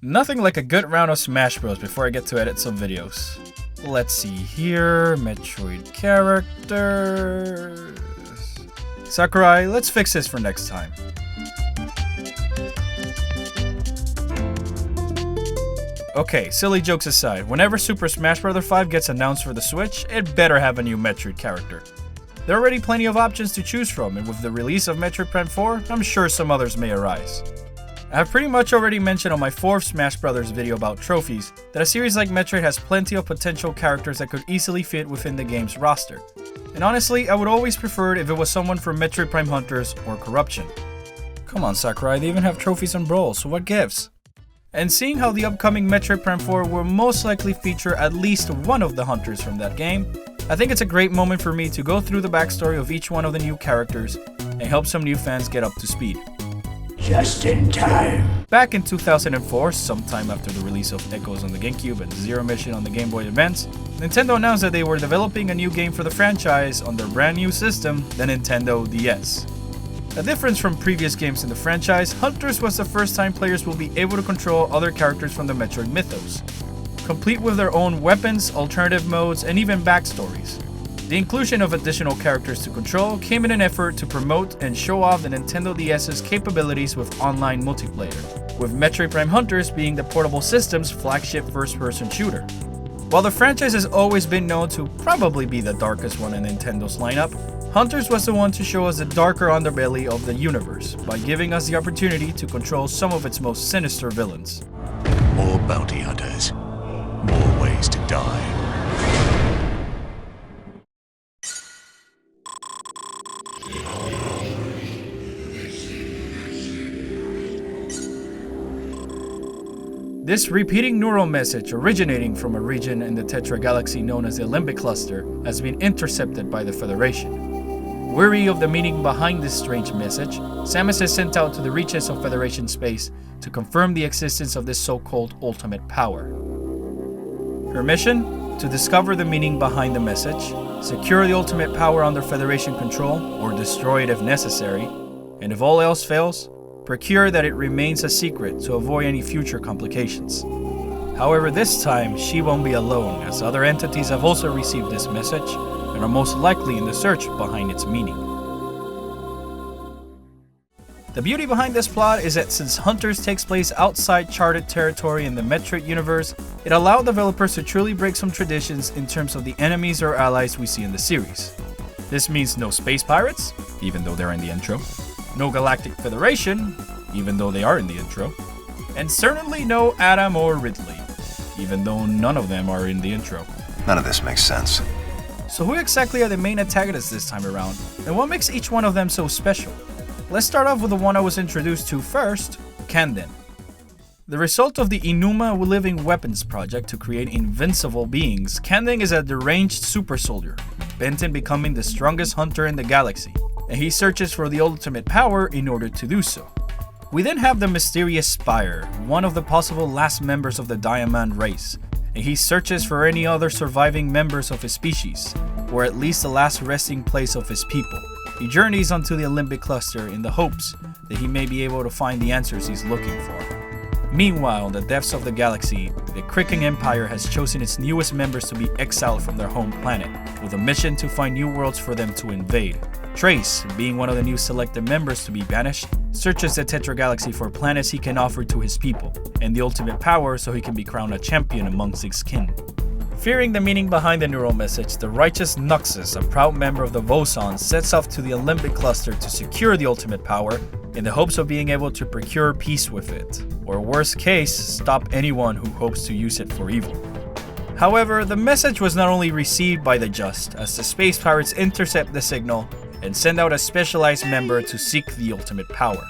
Nothing like a good round of Smash Bros before I get to edit some videos. Let's see here, Metroid characters. Sakurai, let's fix this for next time. Okay, silly jokes aside, whenever Super Smash Bros. 5 gets announced for the Switch, it better have a new Metroid character. There are already plenty of options to choose from, and with the release of Metroid Prime 4, I'm sure some others may arise. I have pretty much already mentioned on my 4th Smash Bros. Video about trophies that a series like Metroid has plenty of potential characters that could easily fit within the game's roster. And honestly, I would always prefer it if it was someone from Metroid Prime Hunters or Corruption. Come on Sakurai, they even have trophies on Brawl, so what gives? And seeing how the upcoming Metroid Prime 4 will most likely feature at least one of the hunters from that game, I think it's a great moment for me to go through the backstory of each one of the new characters and help some new fans get up to speed. Just in time. Back in 2004, sometime after the release of Echoes on the GameCube and Zero Mission on the Game Boy Advance, Nintendo announced that they were developing a new game for the franchise on their brand new system, the Nintendo DS. A difference from previous games in the franchise, Hunters was the first time players will be able to control other characters from the Metroid mythos, complete with their own weapons, alternative modes, and even backstories. The inclusion of additional characters to control came in an effort to promote and show off the Nintendo DS's capabilities with online multiplayer, with Metroid Prime Hunters being the portable system's flagship first-person shooter. While the franchise has always been known to probably be the darkest one in Nintendo's lineup, Hunters was the one to show us the darker underbelly of the universe by giving us the opportunity to control some of its most sinister villains. More bounty hunters. More ways to die. This repeating neural message originating from a region in the Tetra Galaxy known as the Limbic Cluster has been intercepted by the Federation. Weary of the meaning behind this strange message, Samus is sent out to the reaches of Federation space to confirm the existence of this so-called ultimate power. Her mission? To discover the meaning behind the message, secure the ultimate power under Federation control, or destroy it if necessary, and if all else fails, procure that it remains a secret to avoid any future complications. However, this time she won't be alone, as other entities have also received this message and are most likely in the search behind its meaning. The beauty behind this plot is that since Hunters takes place outside charted territory in the Metroid universe, it allowed developers to truly break some traditions in terms of the enemies or allies we see in the series. This means no space pirates, even though they're in the intro, no Galactic Federation, even though they are in the intro, and certainly no Adam or Ridley, even though none of them are in the intro. None of this makes sense. So who exactly are the main antagonists this time around, and what makes each one of them so special? Let's start off with the one I was introduced to first, Kanden. The result of the Inuma Living Weapons project to create invincible beings, Kanden is a deranged super soldier, bent in becoming the strongest hunter in the galaxy, and he searches for the ultimate power in order to do so. We then have the mysterious Spire, one of the possible last members of the Diamond race, and he searches for any other surviving members of his species, or at least the last resting place of his people. He journeys onto the Limbic Cluster in the hopes that he may be able to find the answers he's looking for. Meanwhile, in the depths of the galaxy, the Kricking Empire has chosen its newest members to be exiled from their home planet, with a mission to find new worlds for them to invade. Trace, being one of the new selected members to be banished, searches the Tetra Galaxy for planets he can offer to his people, and the ultimate power so he can be crowned a champion amongst his kin. Fearing the meaning behind the neural message, the righteous Nuxus, a proud member of the Voson, sets off to the Limbic Cluster to secure the ultimate power in the hopes of being able to procure peace with it, or worst case, stop anyone who hopes to use it for evil. However, the message was not only received by the just, as the space pirates intercept the signal and send out a specialized member to seek the ultimate power.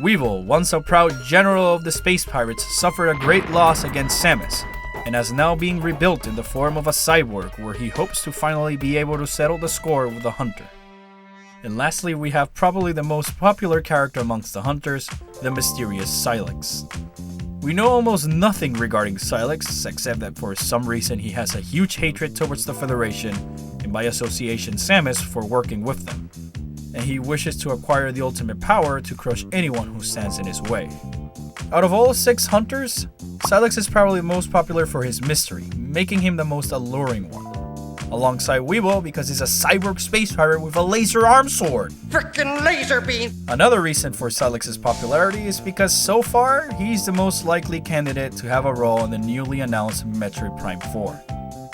Weevil, once a proud general of the space pirates, suffered a great loss against Samus, and has now been rebuilt in the form of a cyborg where he hopes to finally be able to settle the score with the Hunter. And lastly, we have probably the most popular character amongst the Hunters, the mysterious Silex. We know almost nothing regarding Silex, except that for some reason he has a huge hatred towards the Federation, and by association Samus for working with them. And he wishes to acquire the ultimate power to crush anyone who stands in his way. Out of all 6 Hunters, Silex is probably most popular for his mystery, making him the most alluring one. Alongside Weevil because he's a cyborg space pirate with a laser arm sword. Frickin' laser beam! Another reason for Silex's popularity is because so far, he's the most likely candidate to have a role in the newly announced Metroid Prime 4.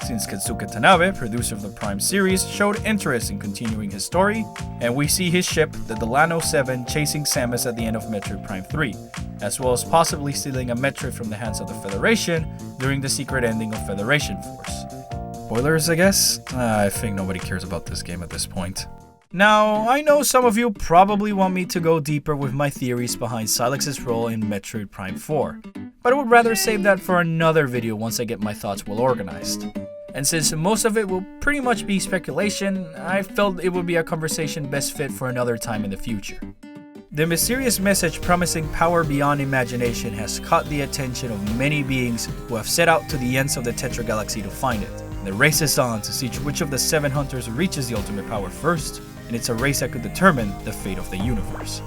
Since Kensuke Tanabe, producer of the Prime series, showed interest in continuing his story, and we see his ship, the Delano 7, chasing Samus at the end of Metroid Prime 3, as well as possibly stealing a Metroid from the hands of the Federation during the secret ending of Federation Force. Spoilers, I guess? I think nobody cares about this game at this point. Now, I know some of you probably want me to go deeper with my theories behind Silex's role in Metroid Prime 4, but I would rather save that for another video once I get my thoughts well organized. And since most of it will pretty much be speculation, I felt it would be a conversation best fit for another time in the future. The mysterious message promising power beyond imagination has caught the attention of many beings who have set out to the ends of the Tetra Galaxy to find it. The race is on to see which of the 7 hunters reaches the ultimate power first, and it's a race that could determine the fate of the universe.